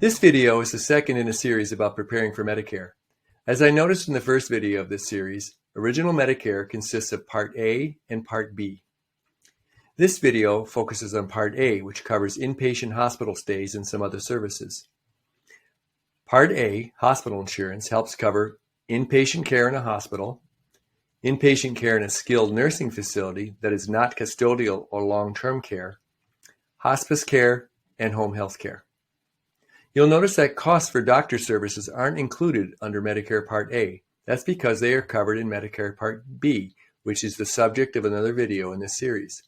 This video is the second in a series about preparing for Medicare. As I noticed in the first video of this series, Original Medicare consists of Part A and Part B. This video focuses on Part A, which covers inpatient hospital stays and some other services. Part A, hospital insurance, helps cover inpatient care in a hospital, inpatient care in a skilled nursing facility that is not custodial or long-term care, hospice care, and home health care. You'll notice that costs for doctor services aren't included under Medicare Part A. That's because they are covered in Medicare Part B, which is the subject of another video in this series.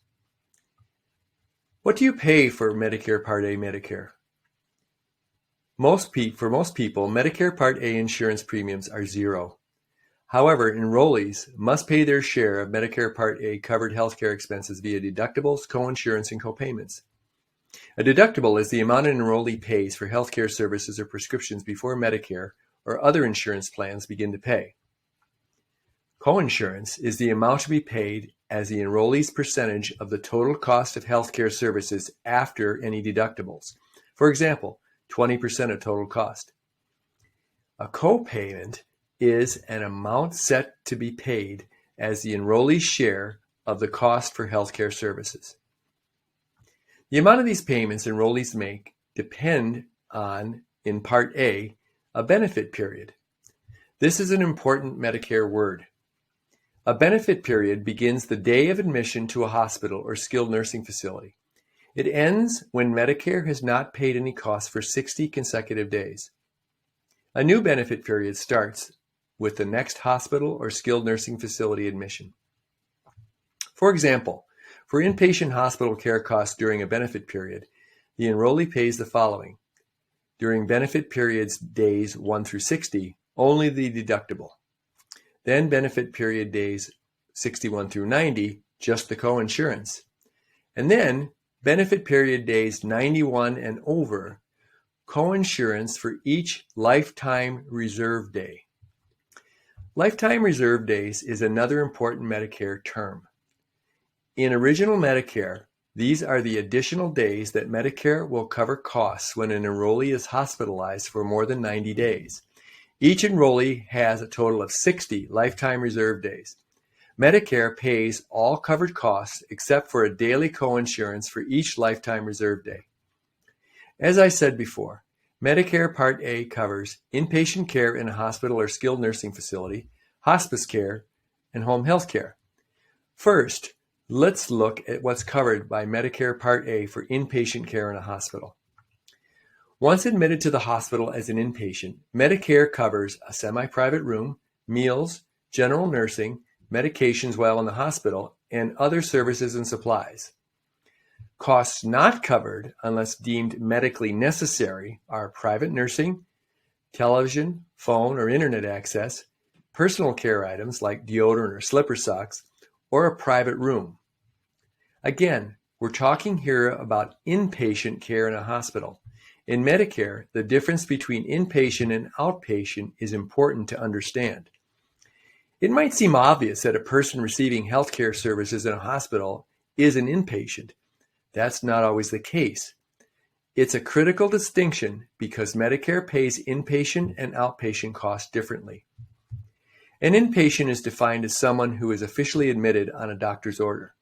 What do you pay for Medicare Part A Medicare? For most people, Medicare Part A insurance premiums are zero. However, enrollees must pay their share of Medicare Part A covered healthcare expenses via deductibles, coinsurance, and copayments. A deductible is the amount an enrollee pays for healthcare services or prescriptions before Medicare or other insurance plans begin to pay. Coinsurance is the amount to be paid as the enrollee's percentage of the total cost of healthcare services after any deductibles. For example, 20% of total cost. A copayment is an amount set to be paid as the enrollee's share of the cost for healthcare services. The amount of these payments enrollees make depend on, in Part A, a benefit period. This is an important Medicare word. A benefit period begins the day of admission to a hospital or skilled nursing facility. It ends when Medicare has not paid any costs for 60 consecutive days. A new benefit period starts with the next hospital or skilled nursing facility admission. For example, for inpatient hospital care costs during a benefit period, the enrollee pays the following. During benefit periods days 1 through 60, only the deductible. Then benefit period days 61 through 90, just the coinsurance. And then benefit period days 91 and over, coinsurance for each lifetime reserve day. Lifetime reserve days is another important Medicare term. In Original Medicare, these are the additional days that Medicare will cover costs when an enrollee is hospitalized for more than 90 days. Each enrollee has a total of 60 lifetime reserve days. Medicare pays all covered costs except for a daily coinsurance for each lifetime reserve day. As I said before, Medicare Part A covers inpatient care in a hospital or skilled nursing facility, hospice care, and home health care. First, let's look at what's covered by Medicare Part A for inpatient care in a hospital. Once admitted to the hospital as an inpatient, Medicare covers a semi-private room, meals, general nursing, medications while in the hospital, and other services and supplies. Costs not covered unless deemed medically necessary are private nursing, television, phone, or internet access, personal care items like deodorant or slipper socks, or a private room. Again, we're talking here about inpatient care in a hospital. In Medicare, the difference between inpatient and outpatient is important to understand. It might seem obvious that a person receiving healthcare services in a hospital is an inpatient. That's not always the case. It's a critical distinction because Medicare pays inpatient and outpatient costs differently. An inpatient is defined as someone who is officially admitted on a doctor's order.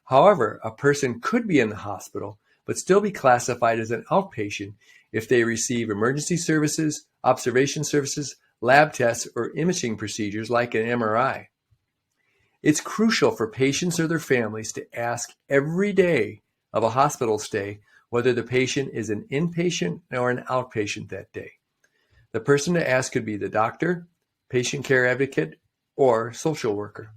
However, a person could be in the hospital but still be classified as an outpatient if they receive emergency services, observation services, lab tests, or imaging procedures like an MRI. It's crucial for patients or their families to ask every day of a hospital stay whether the patient is an inpatient or an outpatient that day. The person to ask could be the doctor, patient care advocate, or social worker.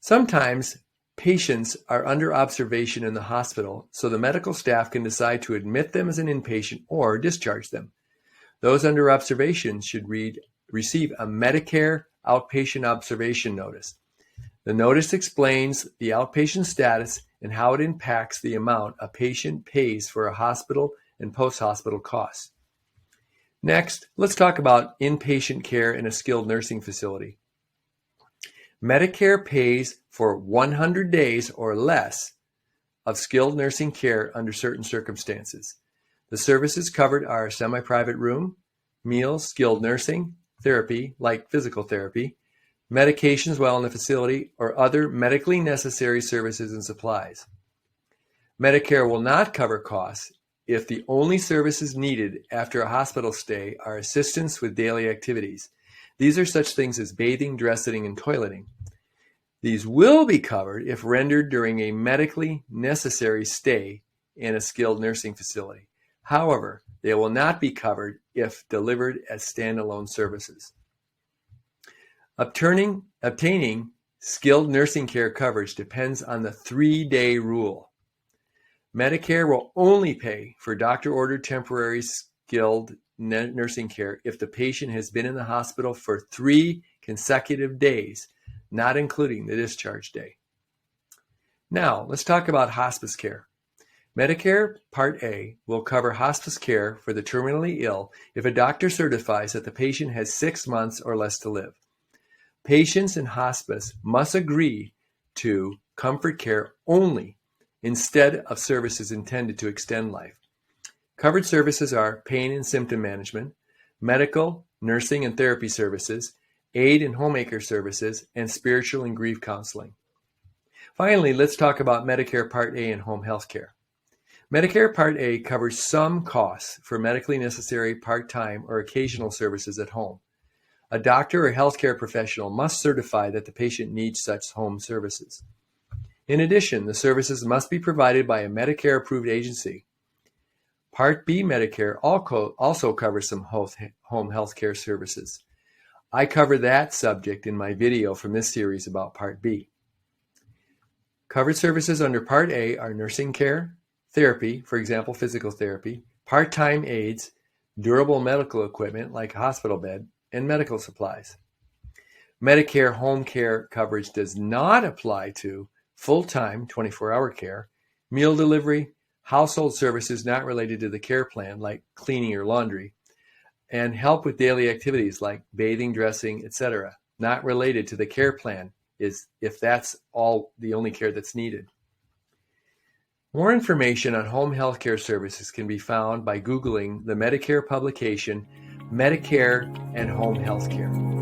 Sometimes patients are under observation in the hospital, so the medical staff can decide to admit them as an inpatient or discharge them. Those under observation should receive a Medicare outpatient observation notice. The notice explains the outpatient status and how it impacts the amount a patient pays for a hospital and post-hospital costs. Next, let's talk about inpatient care in a skilled nursing facility. Medicare pays for 100 days or less of skilled nursing care under certain circumstances. The services covered are semi-private room, meals, skilled nursing, therapy, like physical therapy, medications while in the facility, or other medically necessary services and supplies. Medicare will not cover costs if the only services needed after a hospital stay are assistance with daily activities. These are such things as bathing, dressing, and toileting. These will be covered if rendered during a medically necessary stay in a skilled nursing facility. However, they will not be covered if delivered as standalone services. Obtaining skilled nursing care coverage depends on the 3-day rule. Medicare will only pay for doctor-ordered temporary skilled nursing care if the patient has been in the hospital for 3 consecutive days, not including the discharge day. Now, let's talk about hospice care. Medicare Part A will cover hospice care for the terminally ill if a doctor certifies that the patient has 6 months or less to live. Patients in hospice must agree to comfort care only instead of services intended to extend life. Covered services are pain and symptom management, medical, nursing and therapy services, aid and homemaker services, and spiritual and grief counseling. Finally, let's talk about Medicare Part A and home health care. Medicare Part A covers some costs for medically necessary part-time or occasional services at home. A doctor or healthcare professional must certify that the patient needs such home services. In addition, the services must be provided by a Medicare-approved agency. Part B Medicare also covers some home health care services. I cover that subject in my video from this series about Part B. Covered services under Part A are nursing care, therapy, for example, physical therapy, part-time aids, durable medical equipment like a hospital bed, and medical supplies. Medicare home care coverage does not apply to full-time 24-hour care, meal delivery, household services not related to the care plan like cleaning or laundry, and help with daily activities like bathing, dressing, etc., not related to the care plan if that's the only care that's needed. More information on home health care services can be found by Googling the Medicare publication, Medicare and Home Health Care.